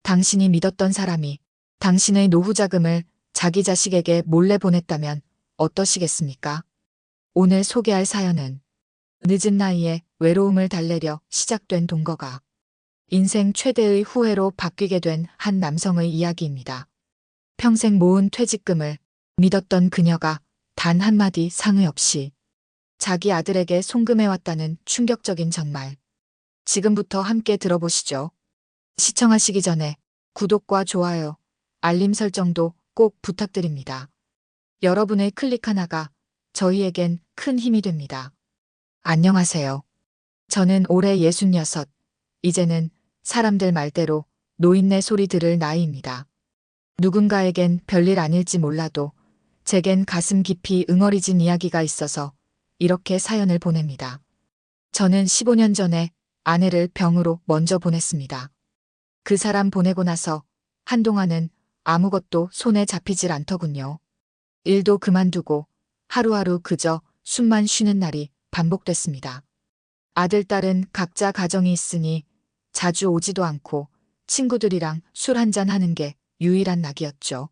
당신이 믿었던 사람이 당신의 노후 자금을 자기 자식에게 몰래 보냈다면 어떠시겠습니까? 오늘 소개할 사연은 늦은 나이에 외로움을 달래려 시작된 동거가 인생 최대의 후회로 바뀌게 된 한 남성의 이야기입니다. 평생 모은 퇴직금을 믿었던 그녀가 단 한마디 상의 없이 자기 아들에게 송금해왔다는 충격적인 전말. 지금부터 함께 들어보시죠. 시청하시기 전에 구독과 좋아요, 알림 설정도 꼭 부탁드립니다. 여러분의 클릭 하나가 저희에겐 큰 힘이 됩니다. 안녕하세요. 저는 올해 66, 이제는 사람들 말대로 노인네 소리 들을 나이입니다. 누군가에겐 별일 아닐지 몰라도 제겐 가슴 깊이 응어리진 이야기가 있어서 이렇게 사연을 보냅니다. 저는 15년 전에 아내를 병으로 먼저 보냈습니다. 그 사람 보내고 나서 한동안은 아무것도 손에 잡히질 않더군요. 일도 그만두고 하루하루 그저 숨만 쉬는 날이 반복됐습니다. 아들, 딸은 각자 가정이 있으니 자주 오지도 않고 친구들이랑 술 한잔 하는 게 유일한 낙이었죠.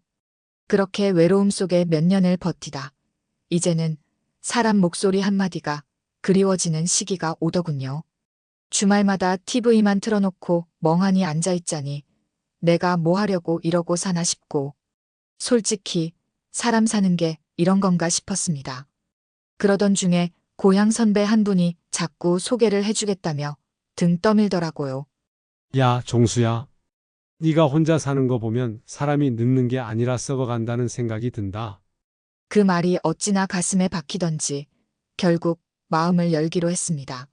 그렇게 외로움 속에 몇 년을 버티다 이제는 사람 목소리 한마디가 그리워지는 시기가 오더군요. 주말마다 TV만 틀어놓고 멍하니 앉아있자니 내가 뭐 하려고 이러고 사나 싶고 솔직히 사람 사는 게 이런 건가 싶었습니다. 그러던 중에 고향 선배 한 분이 자꾸 소개를 해주겠다며 등 떠밀더라고요. 야, 종수야. 네가 혼자 사는 거 보면 사람이 늙는 게 아니라 썩어간다는 생각이 든다. 그 말이 어찌나 가슴에 박히던지 결국 마음을 열기로 했습니다.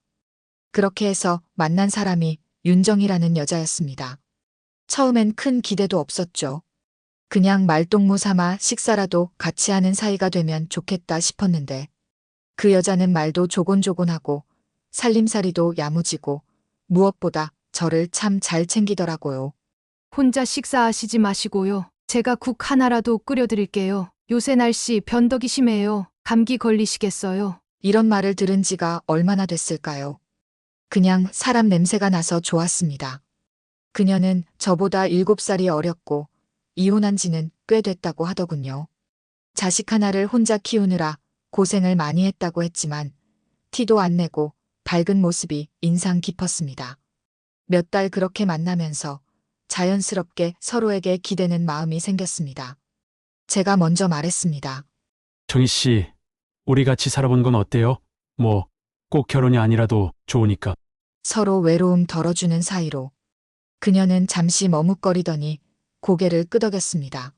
그렇게 해서 만난 사람이 윤정이라는 여자였습니다. 처음엔 큰 기대도 없었죠. 그냥 말동무 삼아 식사라도 같이 하는 사이가 되면 좋겠다 싶었는데 그 여자는 말도 조곤조곤하고 살림살이도 야무지고 무엇보다 저를 참 잘 챙기더라고요. 혼자 식사하시지 마시고요. 제가 국 하나라도 끓여드릴게요. 요새 날씨 변덕이 심해요. 감기 걸리시겠어요. 이런 말을 들은 지가 얼마나 됐을까요? 그냥 사람 냄새가 나서 좋았습니다. 그녀는 저보다 7살이 어렸고 이혼한 지는 꽤 됐다고 하더군요. 자식 하나를 혼자 키우느라 고생을 많이 했다고 했지만 티도 안 내고 밝은 모습이 인상 깊었습니다. 몇 달 그렇게 만나면서 자연스럽게 서로에게 기대는 마음이 생겼습니다. 제가 먼저 말했습니다. 정희 씨, 우리 같이 살아본 건 어때요? 뭐, 꼭 결혼이 아니라도 좋으니까. 서로 외로움 덜어주는 사이로. 그녀는 잠시 머뭇거리더니 고개를 끄덕였습니다.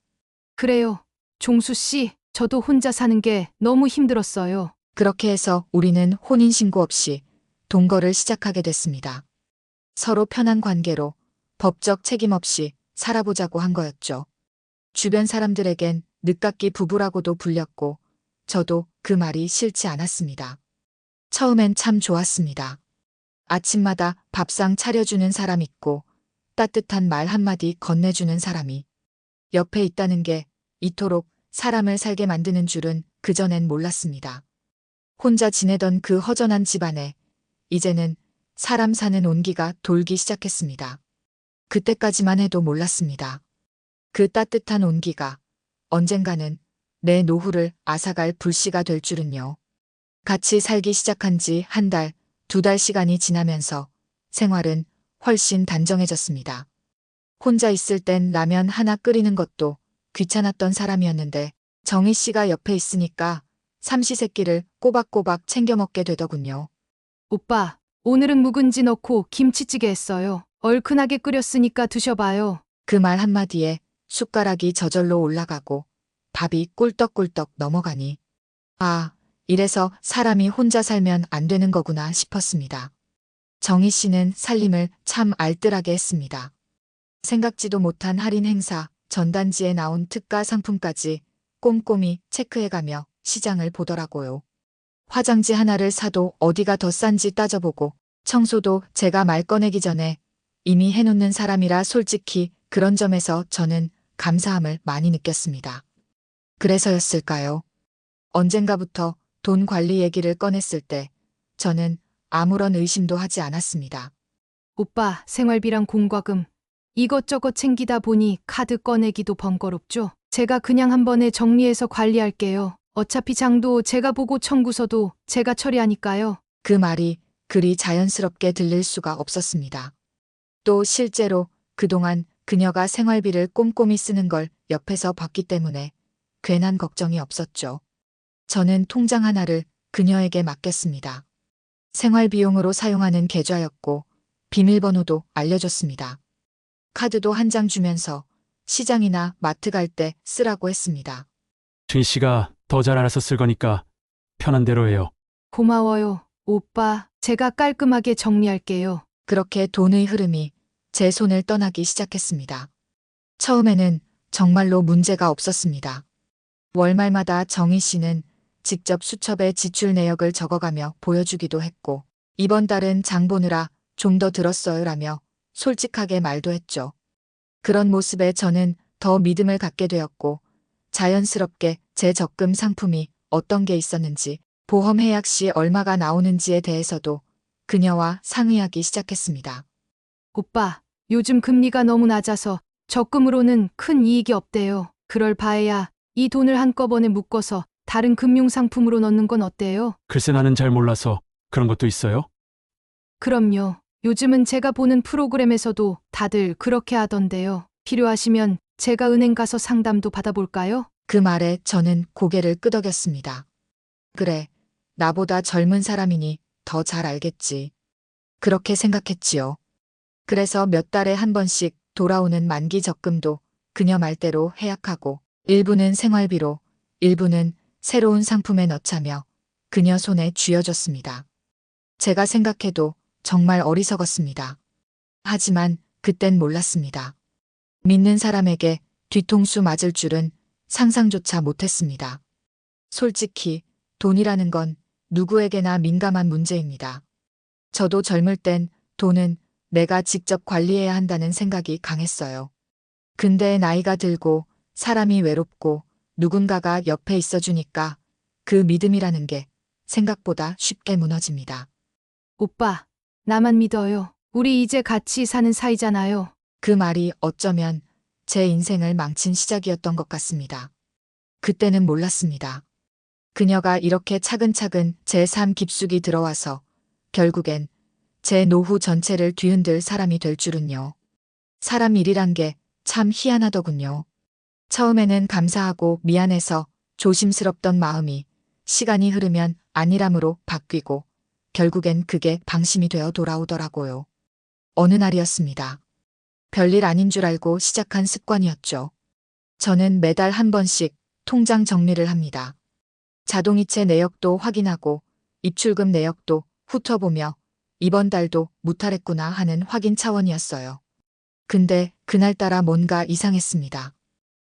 그래요. 종수 씨, 저도 혼자 사는 게 너무 힘들었어요. 그렇게 해서 우리는 혼인신고 없이 동거를 시작하게 됐습니다. 서로 편한 관계로 법적 책임 없이 살아보자고 한 거였죠. 주변 사람들에겐 늦깎이 부부라고도 불렸고 저도 그 말이 싫지 않았습니다. 처음엔 참 좋았습니다. 아침마다 밥상 차려주는 사람 있고 따뜻한 말 한마디 건네주는 사람이 옆에 있다는 게 이토록 사람을 살게 만드는 줄은 그전엔 몰랐습니다. 혼자 지내던 그 허전한 집안에 이제는 사람 사는 온기가 돌기 시작했습니다. 그때까지만 해도 몰랐습니다. 그 따뜻한 온기가 언젠가는 내 노후를 앗아갈 불씨가 될 줄은요. 같이 살기 시작한 지 한 달, 2달 시간이 지나면서 생활은 훨씬 단정해졌습니다. 혼자 있을 땐 라면 하나 끓이는 것도 귀찮았던 사람이었는데 정희 씨가 옆에 있으니까 삼시세끼를 꼬박꼬박 챙겨 먹게 되더군요. 오빠, 오늘은 묵은지 넣고 김치찌개 했어요. 얼큰하게 끓였으니까 드셔봐요. 그 말 한마디에 숟가락이 저절로 올라가고 밥이 꿀떡꿀떡 넘어가니 아, 이래서 사람이 혼자 살면 안 되는 거구나 싶었습니다. 정희 씨는 살림을 참 알뜰하게 했습니다. 생각지도 못한 할인 행사, 전단지에 나온 특가 상품까지 꼼꼼히 체크해가며 시장을 보더라고요. 화장지 하나를 사도 어디가 더 싼지 따져보고 청소도 제가 말 꺼내기 전에 이미 해놓는 사람이라 솔직히 그런 점에서 저는 감사함을 많이 느꼈습니다. 그래서였을까요? 언젠가부터 돈 관리 얘기를 꺼냈을 때 저는 아무런 의심도 하지 않았습니다. 오빠, 생활비랑 공과금 이것저것 챙기다 보니 카드 꺼내기도 번거롭죠. 제가 그냥 한 번에 정리해서 관리할게요. 어차피 장도 제가 보고 청구서도 제가 처리하니까요. 그 말이 그리 자연스럽게 들릴 수가 없었습니다. 또 실제로 그동안 그녀가 생활비를 꼼꼼히 쓰는 걸 옆에서 봤기 때문에 괜한 걱정이 없었죠. 저는 통장 하나를 그녀에게 맡겼습니다. 생활비용으로 사용하는 계좌였고 비밀번호도 알려줬습니다. 카드도 한 장 주면서 시장이나 마트 갈 때 쓰라고 했습니다. 준희 씨가 더 잘 알아서 쓸 거니까 편한 대로 해요. 고마워요. 오빠, 제가 깔끔하게 정리할게요. 그렇게 돈의 흐름이 제 손을 떠나기 시작했습니다. 처음에는 정말로 문제가 없었습니다. 월말마다 정희 씨는 직접 수첩에 지출 내역을 적어가며 보여주기도 했고, 이번 달은 장 보느라 좀 더 들었어요라며 솔직하게 말도 했죠. 그런 모습에 저는 더 믿음을 갖게 되었고, 자연스럽게 제 적금 상품이 어떤 게 있었는지, 보험 해약 시 얼마가 나오는지에 대해서도 그녀와 상의하기 시작했습니다. 오빠, 요즘 금리가 너무 낮아서 적금으로는 큰 이익이 없대요. 그럴 바에야 이 돈을 한꺼번에 묶어서 다른 금융상품으로 넣는 건 어때요? 글쎄 나는 잘 몰라서 그런 것도 있어요? 그럼요. 요즘은 제가 보는 프로그램에서도 다들 그렇게 하던데요. 필요하시면 제가 은행 가서 상담도 받아볼까요? 그 말에 저는 고개를 끄덕였습니다. 그래, 나보다 젊은 사람이니 더 잘 알겠지. 그렇게 생각했지요. 그래서 몇 달에 한 번씩 돌아오는 만기 적금도 그녀 말대로 해약하고 일부는 생활비로 일부는 새로운 상품에 넣자며 그녀 손에 쥐어줬습니다. 제가 생각해도 정말 어리석었습니다. 하지만 그땐 몰랐습니다. 믿는 사람에게 뒤통수 맞을 줄은 상상조차 못했습니다. 솔직히 돈이라는 건 누구에게나 민감한 문제입니다. 저도 젊을 땐 돈은 내가 직접 관리해야 한다는 생각이 강했어요. 근데 나이가 들고 사람이 외롭고 누군가가 옆에 있어주니까 그 믿음이라는 게 생각보다 쉽게 무너집니다. 오빠, 나만 믿어요. 우리 이제 같이 사는 사이잖아요. 그 말이 어쩌면 제 인생을 망친 시작이었던 것 같습니다. 그때는 몰랐습니다. 그녀가 이렇게 차근차근 제 삶 깊숙이 들어와서 결국엔 제 노후 전체를 뒤흔들 사람이 될 줄은요. 사람 일이란 게 참 희한하더군요. 처음에는 감사하고 미안해서 조심스럽던 마음이 시간이 흐르면 안일함으로 바뀌고 결국엔 그게 방심이 되어 돌아오더라고요. 어느 날이었습니다. 별일 아닌 줄 알고 시작한 습관이었죠. 저는 매달 한 번씩 통장 정리를 합니다. 자동이체 내역도 확인하고 입출금 내역도 훑어보며 이번 달도 무탈했구나 하는 확인 차원이었어요. 근데 그날따라 뭔가 이상했습니다.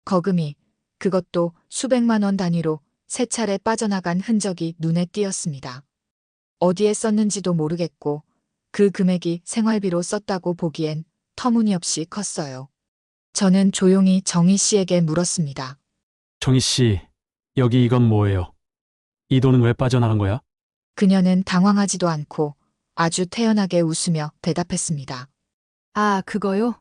거금이, 그것도 수백만 원 단위로 세 차례 빠져나간 흔적이 눈에 띄었습니다. 어디에 썼는지도 모르겠고 그 금액이 생활비로 썼다고 보기엔 터무니없이 컸어요. 저는 조용히 정희 씨에게 물었습니다. 정희 씨, 여기 이건 뭐예요? 이 돈은 왜 빠져나간 거야? 그녀는 당황하지도 않고 아주 태연하게 웃으며 대답했습니다. 아, 그거요?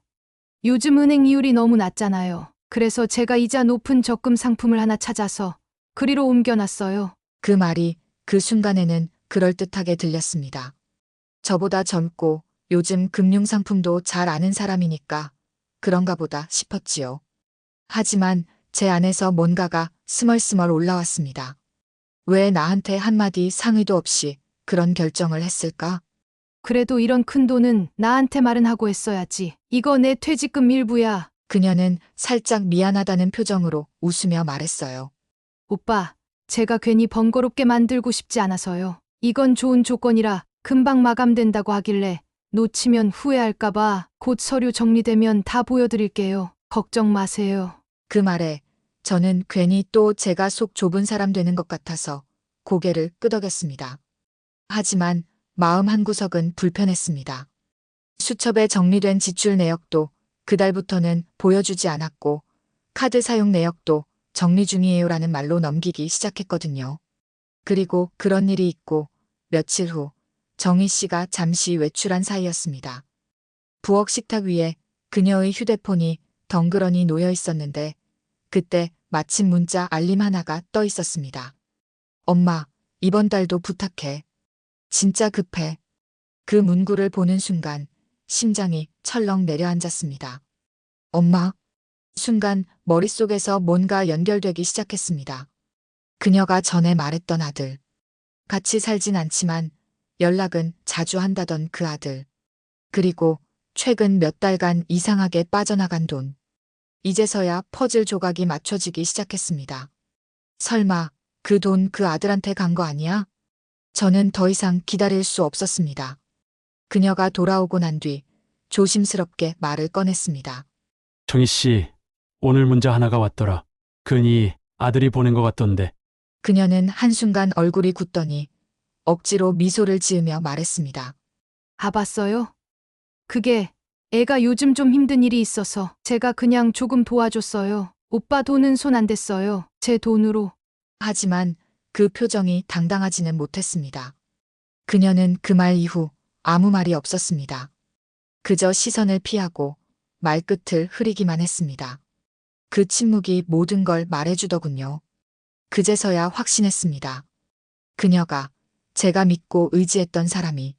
요즘 은행 이율이 너무 낮잖아요. 그래서 제가 이자 높은 적금 상품을 하나 찾아서 그리로 옮겨놨어요. 그 말이 그 순간에는 그럴듯하게 들렸습니다. 저보다 젊고 요즘 금융상품도 잘 아는 사람이니까 그런가 보다 싶었지요. 하지만 제 안에서 뭔가가 스멀스멀 올라왔습니다. 왜 나한테 한마디 상의도 없이 그런 결정을 했을까? 그래도 이런 큰 돈은 나한테 말은 하고 했어야지. 이거 내 퇴직금 일부야. 그녀는 살짝 미안하다는 표정으로 웃으며 말했어요. 오빠, 제가 괜히 번거롭게 만들고 싶지 않아서요. 이건 좋은 조건이라 금방 마감된다고 하길래 놓치면 후회할까봐 곧 서류 정리되면 다 보여드릴게요. 걱정 마세요. 그 말에 저는 괜히 또 제가 속 좁은 사람 되는 것 같아서 고개를 끄덕였습니다. 하지만 마음 한구석은 불편했습니다. 수첩에 정리된 지출 내역도 그달부터는 보여주지 않았고 카드 사용 내역도 정리 중이에요라는 말로 넘기기 시작했거든요. 그리고 그런 일이 있고 며칠 후 정희 씨가 잠시 외출한 사이였습니다. 부엌 식탁 위에 그녀의 휴대폰이 덩그러니 놓여 있었는데 그때 마침 문자 알림 하나가 떠 있었습니다. 엄마, 이번 달도 부탁해. 진짜 급해. 그 문구를 보는 순간 심장이 철렁 내려앉았습니다. 엄마. 순간 머릿속에서 뭔가 연결되기 시작했습니다. 그녀가 전에 말했던 아들. 같이 살진 않지만 연락은 자주 한다던 그 아들. 그리고 최근 몇 달간 이상하게 빠져나간 돈. 이제서야 퍼즐 조각이 맞춰지기 시작했습니다. 설마 그 돈 그 아들한테 간 거 아니야? 저는 더 이상 기다릴 수 없었습니다. 그녀가 돌아오고 난 뒤 조심스럽게 말을 꺼냈습니다. 정희 씨, 오늘 문자 하나가 왔더라. 네 아들이 보낸 것 같던데. 그녀는 한순간 얼굴이 굳더니 억지로 미소를 지으며 말했습니다. 아, 봤어요? 그게 애가 요즘 좀 힘든 일이 있어서 제가 그냥 조금 도와줬어요. 오빠 돈은 손 안 댔어요. 제 돈으로. 하지만 그 표정이 당당하지는 못했습니다. 그녀는 그 말 이후 아무 말이 없었습니다. 그저 시선을 피하고 말끝을 흐리기만 했습니다. 그 침묵이 모든 걸 말해주더군요. 그제서야 확신했습니다. 그녀가 제가 믿고 의지했던 사람이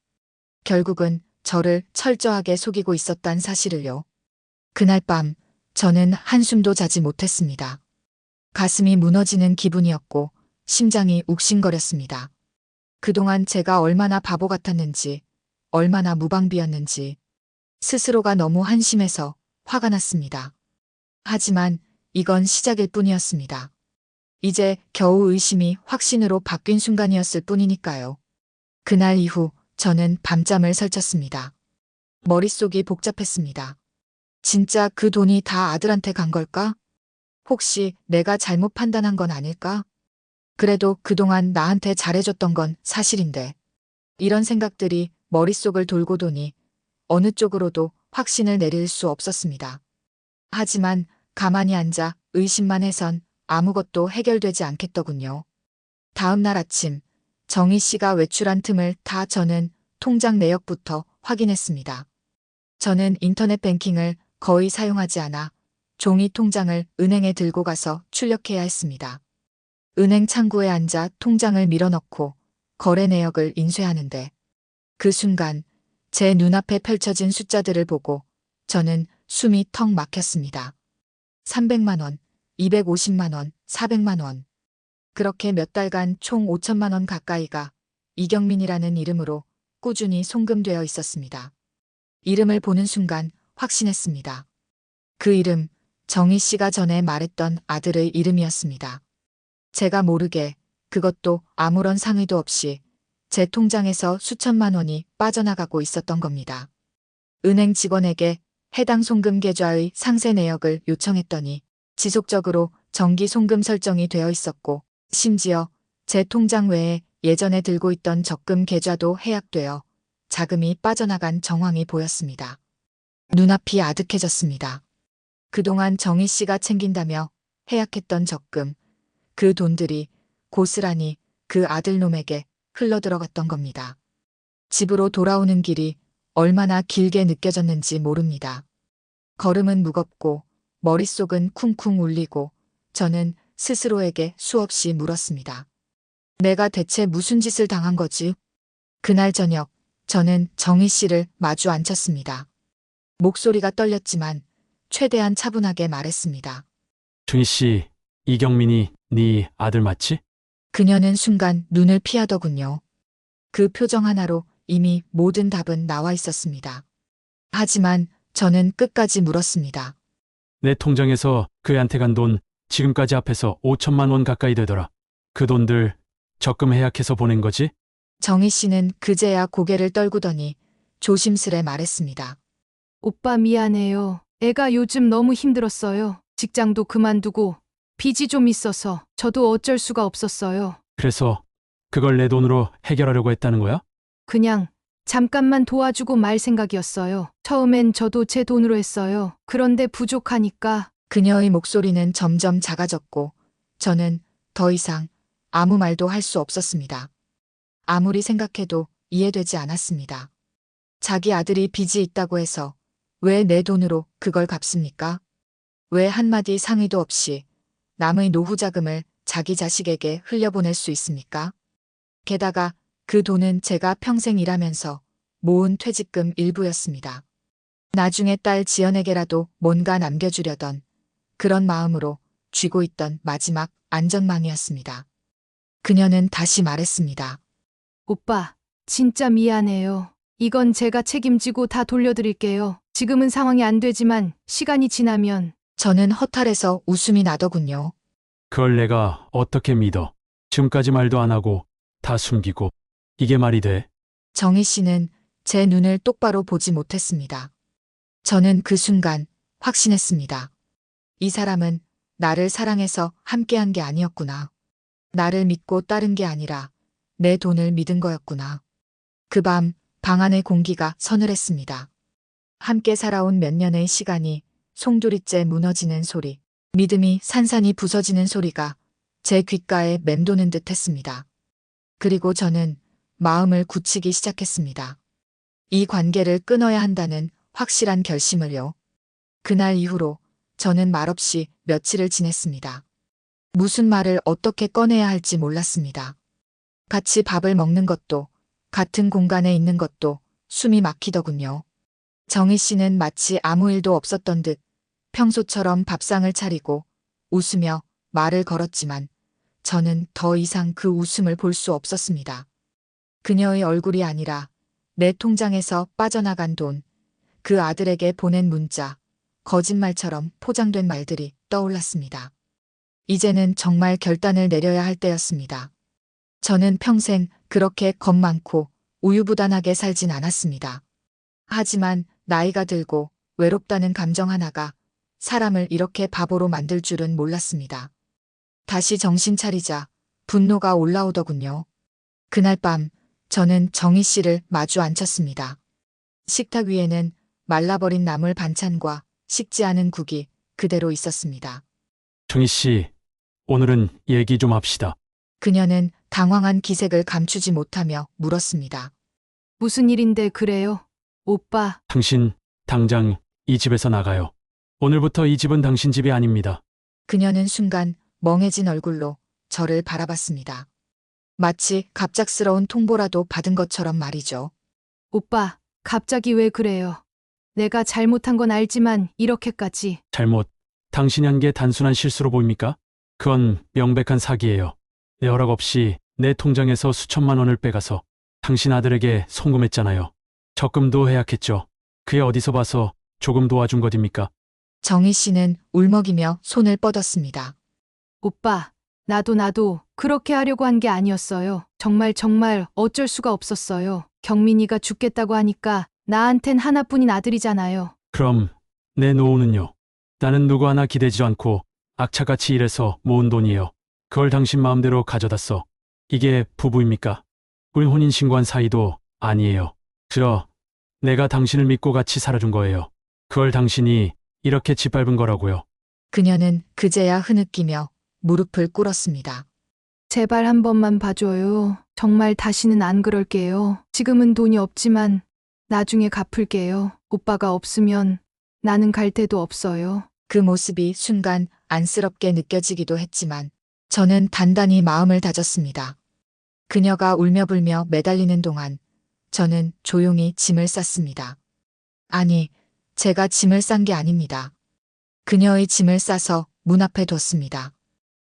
결국은 저를 철저하게 속이고 있었단 사실을요. 그날 밤 저는 한숨도 자지 못했습니다. 가슴이 무너지는 기분이었고 심장이 욱신거렸습니다. 그동안 제가 얼마나 바보 같았는지, 얼마나 무방비였는지 스스로가 너무 한심해서 화가 났습니다. 하지만 이건 시작일 뿐이었습니다. 이제 겨우 의심이 확신으로 바뀐 순간이었을 뿐이니까요. 그날 이후 저는 밤잠을 설쳤습니다. 머릿속이 복잡했습니다. 진짜 그 돈이 다 아들한테 간 걸까? 혹시 내가 잘못 판단한 건 아닐까? 그래도 그동안 나한테 잘해줬던 건 사실인데. 이런 생각들이 머릿속을 돌고 도니 어느 쪽으로도 확신을 내릴 수 없었습니다. 하지만 가만히 앉아 의심만 해선 아무것도 해결되지 않겠더군요. 다음 날 아침 정희 씨가 외출한 틈을 타 저는 통장 내역부터 확인했습니다. 저는 인터넷 뱅킹을 거의 사용하지 않아 종이 통장을 은행에 들고 가서 출력해야 했습니다. 은행 창구에 앉아 통장을 밀어넣고 거래 내역을 인쇄하는데 그 순간 제 눈앞에 펼쳐진 숫자들을 보고 저는 숨이 턱 막혔습니다. 300만 원, 250만 원, 400만 원. 그렇게 몇 달간 총 5천만 원 가까이가 이경민이라는 이름으로 꾸준히 송금되어 있었습니다. 이름을 보는 순간 확신했습니다. 그 이름, 정희 씨가 전에 말했던 아들의 이름이었습니다. 제가 모르게 그것도 아무런 상의도 없이 제 통장에서 수천만 원이 빠져나가고 있었던 겁니다. 은행 직원에게 해당 송금 계좌의 상세 내역을 요청했더니 지속적으로 정기 송금 설정이 되어 있었고 심지어 제 통장 외에 예전에 들고 있던 적금 계좌도 해약되어 자금이 빠져나간 정황이 보였습니다. 눈앞이 아득해졌습니다. 그동안 정희 씨가 챙긴다며 해약했던 적금, 그 돈들이 고스란히 그 아들놈에게 흘러들어갔던 겁니다. 집으로 돌아오는 길이 얼마나 길게 느껴졌는지 모릅니다. 걸음은 무겁고 머릿속은 쿵쿵 울리고 저는 스스로에게 수없이 물었습니다. 내가 대체 무슨 짓을 당한 거지? 그날 저녁 저는 정희 씨를 마주 앉혔습니다. 목소리가 떨렸지만 최대한 차분하게 말했습니다. 정희 씨, 이경민이 네 아들 맞지? 그녀는 순간 눈을 피하더군요. 그 표정 하나로 이미 모든 답은 나와 있었습니다. 하지만 저는 끝까지 물었습니다. 내 통장에서 그 애한테 간 돈 지금까지 합해서 5천만 원 가까이 되더라. 그 돈들 적금 해약해서 보낸 거지? 정희 씨는 그제야 고개를 떨구더니 조심스레 말했습니다. 오빠 미안해요. 애가 요즘 너무 힘들었어요. 직장도 그만두고 빚이 좀 있어서 저도 어쩔 수가 없었어요. 그래서 그걸 내 돈으로 해결하려고 했다는 거야? 그냥 잠깐만 도와주고 말 생각이었어요. 처음엔 저도 제 돈으로 했어요. 그런데 부족하니까. 그녀의 목소리는 점점 작아졌고 저는 더 이상 아무 말도 할 수 없었습니다. 아무리 생각해도 이해되지 않았습니다. 자기 아들이 빚이 있다고 해서 왜 내 돈으로 그걸 갚습니까? 왜 한마디 상의도 없이 남의 노후 자금을 자기 자식에게 흘려보낼 수 있습니까? 게다가 그 돈은 제가 평생 일하면서 모은 퇴직금 일부였습니다. 나중에 딸 지연에게라도 뭔가 남겨주려던 그런 마음으로 쥐고 있던 마지막 안전망이었습니다. 그녀는 다시 말했습니다. 오빠, 진짜 미안해요. 이건 제가 책임지고 다 돌려드릴게요. 지금은 상황이 안 되지만 시간이 지나면 저는 허탈해서 웃음이 나더군요. 그걸 내가 어떻게 믿어? 지금까지 말도 안 하고 다 숨기고 이게 말이 돼? 정희 씨는 제 눈을 똑바로 보지 못했습니다. 저는 그 순간 확신했습니다. 이 사람은 나를 사랑해서 함께한 게 아니었구나. 나를 믿고 따른 게 아니라 내 돈을 믿은 거였구나. 그 밤 방 안의 공기가 서늘했습니다. 함께 살아온 몇 년의 시간이 송두리째 무너지는 소리, 믿음이 산산이 부서지는 소리가 제 귓가에 맴도는 듯 했습니다. 그리고 저는 마음을 굳히기 시작했습니다. 이 관계를 끊어야 한다는 확실한 결심을요. 그날 이후로 저는 말없이 며칠을 지냈습니다. 무슨 말을 어떻게 꺼내야 할지 몰랐습니다. 같이 밥을 먹는 것도, 같은 공간에 있는 것도 숨이 막히더군요. 정희 씨는 마치 아무 일도 없었던 듯 평소처럼 밥상을 차리고 웃으며 말을 걸었지만 저는 더 이상 그 웃음을 볼 수 없었습니다. 그녀의 얼굴이 아니라 내 통장에서 빠져나간 돈, 그 아들에게 보낸 문자, 거짓말처럼 포장된 말들이 떠올랐습니다. 이제는 정말 결단을 내려야 할 때였습니다. 저는 평생 그렇게 겁 많고 우유부단하게 살진 않았습니다. 하지만 나이가 들고 외롭다는 감정 하나가 사람을 이렇게 바보로 만들 줄은 몰랐습니다. 다시 정신 차리자 분노가 올라오더군요. 그날 밤 저는 정희 씨를 마주 앉혔습니다. 식탁 위에는 말라버린 나물 반찬과 식지 않은 국이 그대로 있었습니다. 정희 씨, 오늘은 얘기 좀 합시다. 그녀는 당황한 기색을 감추지 못하며 물었습니다. 무슨 일인데 그래요? 오빠, 당신 당장 이 집에서 나가요. 오늘부터 이 집은 당신 집이 아닙니다. 그녀는 순간 멍해진 얼굴로 저를 바라봤습니다. 마치 갑작스러운 통보라도 받은 것처럼 말이죠. 오빠, 갑자기 왜 그래요? 내가 잘못한 건 알지만 이렇게까지. 잘못. 당신이 한 게 단순한 실수로 보입니까? 그건 명백한 사기예요. 내 허락 없이 내 통장에서 수천만 원을 빼가서 당신 아들에게 송금했잖아요. 적금도 해약했죠. 그게 어디서 봐서 조금 도와준 것입니까? 정희 씨는 울먹이며 손을 뻗었습니다. 오빠, 나도 그렇게 하려고 한 게 아니었어요. 정말 어쩔 수가 없었어요. 경민이가 죽겠다고 하니까 나한텐 하나뿐인 아들이잖아요. 그럼 내 노후는요? 나는 누구 하나 기대지 않고 악착같이 일해서 모은 돈이에요. 그걸 당신 마음대로 가져다 써. 이게 부부입니까? 우리 혼인신고한 사이도 아니에요. 내가 당신을 믿고 같이 살아준 거예요. 그걸 당신이 이렇게 짓밟은 거라고요. 그녀는 그제야 흐느끼며 무릎을 꿇었습니다. 제발 한 번만 봐줘요. 정말 다시는 안 그럴게요. 지금은 돈이 없지만 나중에 갚을게요. 오빠가 없으면 나는 갈 데도 없어요. 그 모습이 순간 안쓰럽게 느껴지기도 했지만 저는 단단히 마음을 다졌습니다. 그녀가 울며불며 매달리는 동안 저는 조용히 짐을 쌌습니다. 아니, 제가 짐을 싼 게 아닙니다. 그녀의 짐을 싸서 문 앞에 뒀습니다.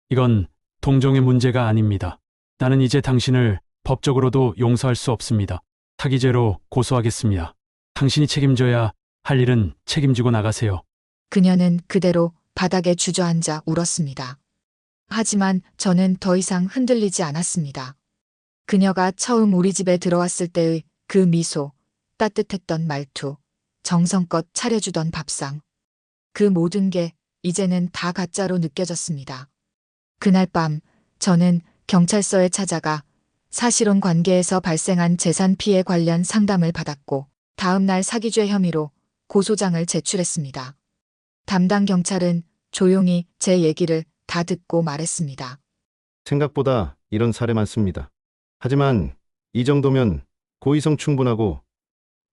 이건 동종의 문제가 아닙니다. 나는 이제 당신을 법적으로도 용서할 수 없습니다. 사기죄로 고소하겠습니다. 당신이 책임져야 할 일은 책임지고 나가세요. 그녀는 그대로 바닥에 주저앉아 울었습니다. 하지만 저는 더 이상 흔들리지 않았습니다. 그녀가 처음 우리 집에 들어왔을 때의 그 미소, 따뜻했던 말투, 정성껏 차려주던 밥상. 그 모든 게 이제는 다 가짜로 느껴졌습니다. 그날 밤 저는 경찰서에 찾아가 사실혼 관계에서 발생한 재산 피해 관련 상담을 받았고 다음 날 사기죄 혐의로 고소장을 제출했습니다. 담당 경찰은 조용히 제 얘기를 다 듣고 말했습니다. 생각보다 이런 사례 많습니다. 하지만 이 정도면 고의성 충분하고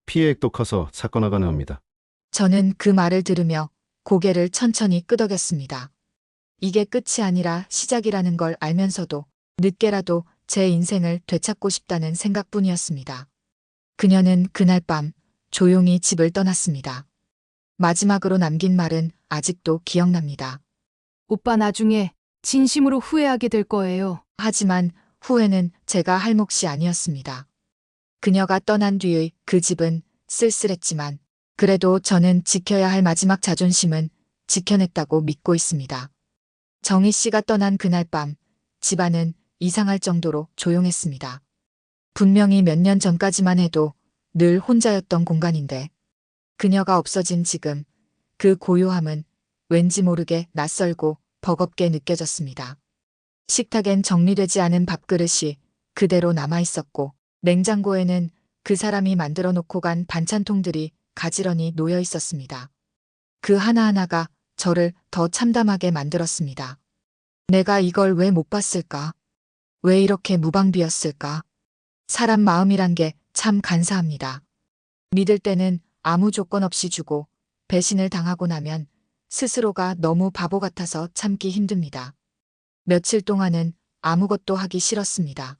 피해액도 커서 사건화가 나옵니다. 저는 그 말을 들으며 고개를 천천히 끄덕였습니다. 이게 끝이 아니라 시작이라는 걸 알면서도 늦게라도 제 인생을 되찾고 싶다는 생각뿐이었습니다. 그녀는 그날 밤 조용히 집을 떠났습니다. 마지막으로 남긴 말은 아직도 기억납니다. 오빠 나중에 진심으로 후회하게 될 거예요. 하지만 후회는 제가 할 몫이 아니었습니다. 그녀가 떠난 뒤의 그 집은 쓸쓸했지만 그래도 저는 지켜야 할 마지막 자존심은 지켜냈다고 믿고 있습니다. 정희 씨가 떠난 그날 밤 집안은 이상할 정도로 조용했습니다. 분명히 몇 년 전까지만 해도 늘 혼자였던 공간인데 그녀가 없어진 지금 그 고요함은 왠지 모르게 낯설고 버겁게 느껴졌습니다. 식탁엔 정리되지 않은 밥그릇이 그대로 남아 있었고 냉장고에는 그 사람이 만들어 놓고 간 반찬통들이 가지런히 놓여 있었습니다. 그 하나하나가 저를 더 참담하게 만들었습니다. 내가 이걸 왜 못 봤을까? 왜 이렇게 무방비였을까? 사람 마음이란 게 참 간사합니다. 믿을 때는 아무 조건 없이 주고 배신을 당하고 나면 스스로가 너무 바보 같아서 참기 힘듭니다. 며칠 동안은 아무것도 하기 싫었습니다.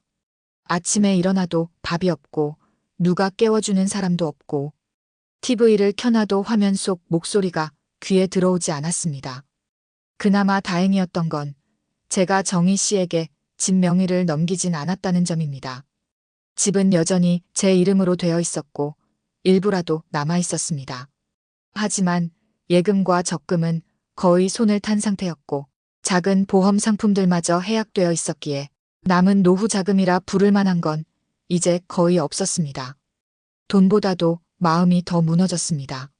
아침에 일어나도 밥이 없고 누가 깨워주는 사람도 없고 TV를 켜놔도 화면 속 목소리가 귀에 들어오지 않았습니다. 그나마 다행이었던 건 제가 정희 씨에게 집 명의를 넘기진 않았다는 점입니다. 집은 여전히 제 이름으로 되어 있었고 일부라도 남아 있었습니다. 하지만 예금과 적금은 거의 손을 탄 상태였고 작은 보험 상품들마저 해약되어 있었기에 남은 노후 자금이라 부를 만한 건 이제 거의 없었습니다. 돈보다도 마음이 더 무너졌습니다.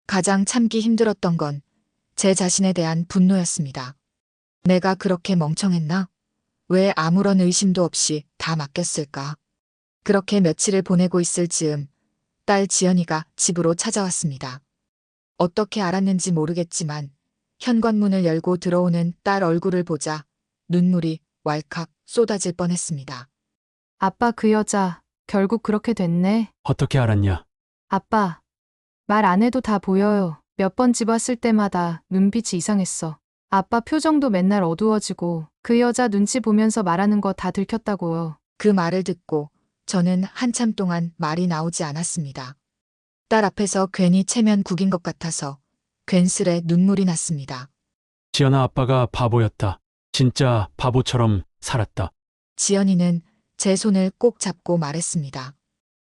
가장 참기 힘들었던 건 제 자신에 대한 분노였습니다. 내가 그렇게 멍청했나? 왜 아무런 의심도 없이 다 맡겼을까? 그렇게 며칠을 보내고 있을 즈음 딸 지연이가 집으로 찾아왔습니다. 어떻게 알았는지 모르겠지만 현관문을 열고 들어오는 딸 얼굴을 보자 눈물이 왈칵 쏟아질 뻔했습니다. 아빠 그 여자 결국 그렇게 됐네. 어떻게 알았냐? 아빠 말 안 해도 다 보여요. 몇 번 집 왔을 때마다 눈빛이 이상했어. 아빠 표정도 맨날 어두워지고 그 여자 눈치 보면서 말하는 거 다 들켰다고요. 그 말을 듣고 저는 한참 동안 말이 나오지 않았습니다. 딸 앞에서 괜히 체면 구긴 것 같아서 괜스레 눈물이 났습니다. 지연아, 아빠가 바보였다. 진짜 바보처럼 살았다. 지연이는 제 손을 꼭 잡고 말했습니다.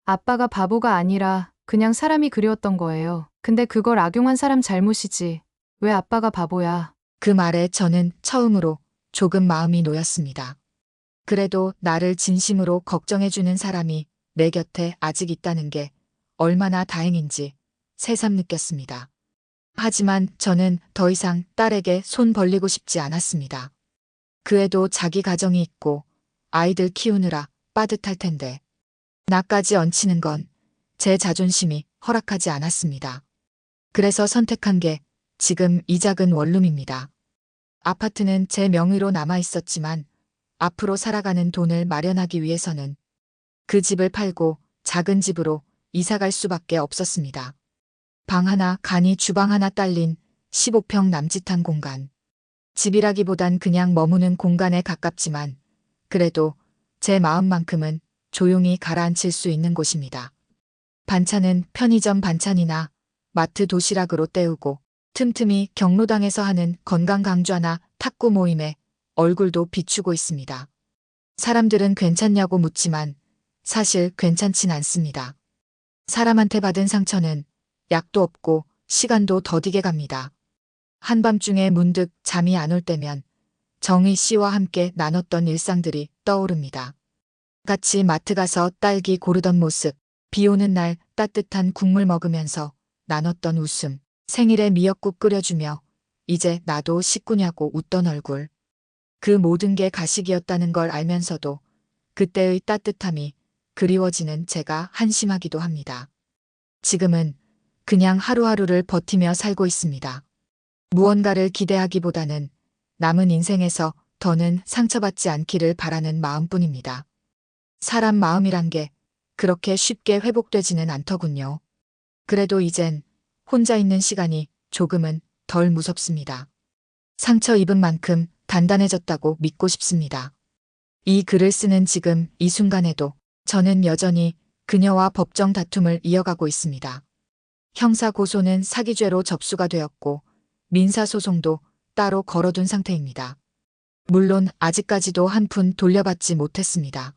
아빠가 바보가 아니라 그냥 사람이 그리웠던 거예요. 근데 그걸 악용한 사람 잘못이지. 왜 아빠가 바보야? 그 말에 저는 처음으로 조금 마음이 놓였습니다. 그래도 나를 진심으로 걱정해주는 사람이 내 곁에 아직 있다는 게 얼마나 다행인지 새삼 느꼈습니다. 하지만 저는 더 이상 딸에게 손 벌리고 싶지 않았습니다. 그 애도 자기 가정이 있고 아이들 키우느라 빠듯할 텐데 나까지 얹히는 건 제 자존심이 허락하지 않았습니다. 그래서 선택한 게 지금 이 작은 원룸입니다. 아파트는 제 명의로 남아 있었지만 앞으로 살아가는 돈을 마련하기 위해서는 그 집을 팔고 작은 집으로 이사갈 수밖에 없었습니다. 방 하나, 간이 주방 하나 딸린 15평 남짓한 공간. 집이라기보단 그냥 머무는 공간에 가깝지만 그래도 제 마음만큼은 조용히 가라앉힐 수 있는 곳입니다. 반찬은 편의점 반찬이나 마트 도시락으로 때우고 틈틈이 경로당에서 하는 건강 강좌나 탁구 모임에 얼굴도 비추고 있습니다. 사람들은 괜찮냐고 묻지만 사실 괜찮진 않습니다. 사람한테 받은 상처는 약도 없고 시간도 더디게 갑니다. 한밤중에 문득 잠이 안 올 때면 정희 씨와 함께 나눴던 일상들이 떠오릅니다. 같이 마트 가서 딸기 고르던 모습, 비 오는 날 따뜻한 국물 먹으면서 나눴던 웃음, 생일에 미역국 끓여주며 이제 나도 식구냐고 웃던 얼굴. 그 모든 게 가식이었다는 걸 알면서도 그때의 따뜻함이 그리워지는 제가 한심하기도 합니다. 지금은 그냥 하루하루를 버티며 살고 있습니다. 무언가를 기대하기보다는 남은 인생에서 더는 상처받지 않기를 바라는 마음뿐입니다. 사람 마음이란 게 그렇게 쉽게 회복되지는 않더군요. 그래도 이젠 혼자 있는 시간이 조금은 덜 무섭습니다. 상처 입은 만큼 단단해졌다고 믿고 싶습니다. 이 글을 쓰는 지금 이 순간에도 저는 여전히 그녀와 법정 다툼을 이어가고 있습니다. 형사 고소는 사기죄로 접수가 되었고 민사소송도 따로 걸어둔 상태입니다. 물론 아직까지도 한 푼 돌려받지 못했습니다.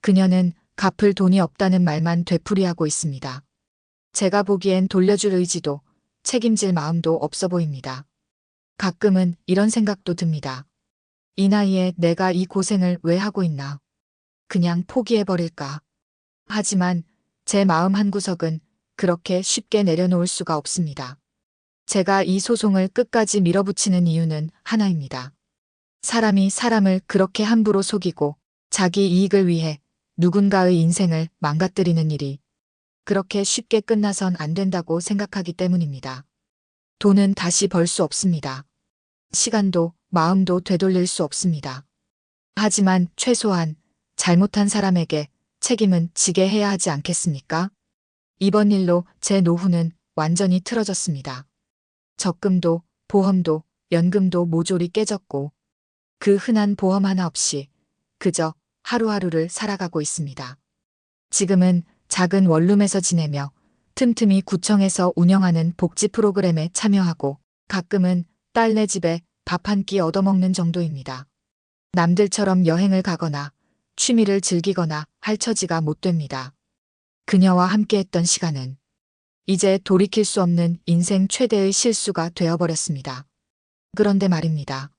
그녀는 갚을 돈이 없다는 말만 되풀이하고 있습니다. 제가 보기엔 돌려줄 의지도 책임질 마음도 없어 보입니다. 가끔은 이런 생각도 듭니다. 이 나이에 내가 이 고생을 왜 하고 있나? 그냥 포기해버릴까? 하지만 제 마음 한구석은 그렇게 쉽게 내려놓을 수가 없습니다. 제가 이 소송을 끝까지 밀어붙이는 이유는 하나입니다. 사람이 사람을 그렇게 함부로 속이고 자기 이익을 위해 누군가의 인생을 망가뜨리는 일이 그렇게 쉽게 끝나선 안 된다고 생각하기 때문입니다. 돈은 다시 벌 수 없습니다. 시간도 마음도 되돌릴 수 없습니다. 하지만 최소한 잘못한 사람에게 책임은 지게 해야 하지 않겠습니까? 이번 일로 제 노후는 완전히 틀어졌습니다. 적금도 보험도 연금도 모조리 깨졌고 그 흔한 보험 하나 없이 그저 하루하루를 살아가고 있습니다. 지금은 작은 원룸에서 지내며 틈틈이 구청에서 운영하는 복지 프로그램에 참여하고 가끔은 딸네 집에 밥 한 끼 얻어먹는 정도입니다. 남들처럼 여행을 가거나 취미를 즐기거나 할 처지가 못 됩니다. 그녀와 함께했던 시간은 이제 돌이킬 수 없는 인생 최대의 실수가 되어버렸습니다. 그런데 말입니다.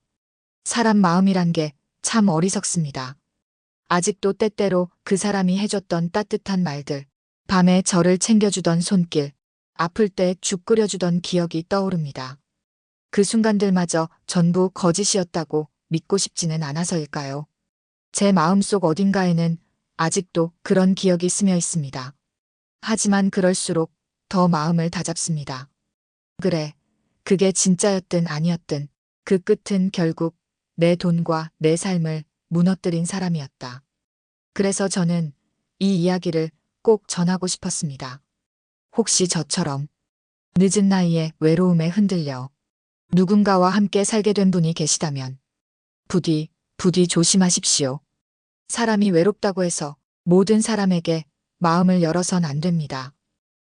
사람 마음이란 게 참 어리석습니다. 아직도 때때로 그 사람이 해줬던 따뜻한 말들, 밤에 저를 챙겨주던 손길, 아플 때 죽 끓여주던 기억이 떠오릅니다. 그 순간들마저 전부 거짓이었다고 믿고 싶지는 않아서일까요? 제 마음속 어딘가에는 아직도 그런 기억이 스며 있습니다. 하지만 그럴수록 더 마음을 다잡습니다. 그래, 그게 진짜였든 아니었든 그 끝은 결국 내 돈과 내 삶을 무너뜨린 사람이었다. 그래서 저는 이 이야기를 꼭 전하고 싶었습니다. 혹시 저처럼 늦은 나이에 외로움에 흔들려 누군가와 함께 살게 된 분이 계시다면 부디 조심하십시오. 사람이 외롭다고 해서 모든 사람에게 마음을 열어선 안 됩니다.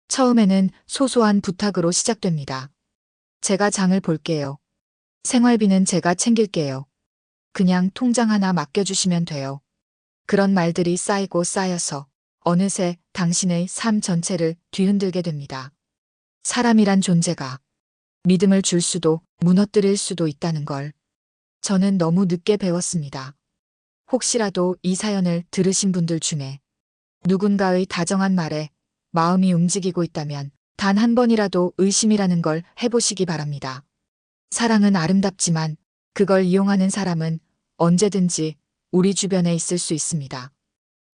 처음에는 소소한 부탁으로 시작됩니다. 제가 장을 볼게요. 생활비는 제가 챙길게요. 그냥 통장 하나 맡겨주시면 돼요. 그런 말들이 쌓이고 쌓여서 어느새 당신의 삶 전체를 뒤흔들게 됩니다. 사람이란 존재가 믿음을 줄 수도 무너뜨릴 수도 있다는 걸 저는 너무 늦게 배웠습니다. 혹시라도 이 사연을 들으신 분들 중에 누군가의 다정한 말에 마음이 움직이고 있다면 단 한 번이라도 의심이라는 걸 해보시기 바랍니다. 사랑은 아름답지만 그걸 이용하는 사람은 언제든지 우리 주변에 있을 수 있습니다.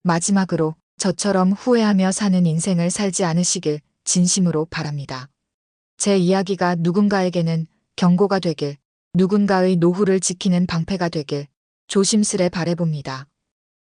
마지막으로 저처럼 후회하며 사는 인생을 살지 않으시길 진심으로 바랍니다. 제 이야기가 누군가에게는 경고가 되길, 누군가의 노후를 지키는 방패가 되길 조심스레 바라봅니다.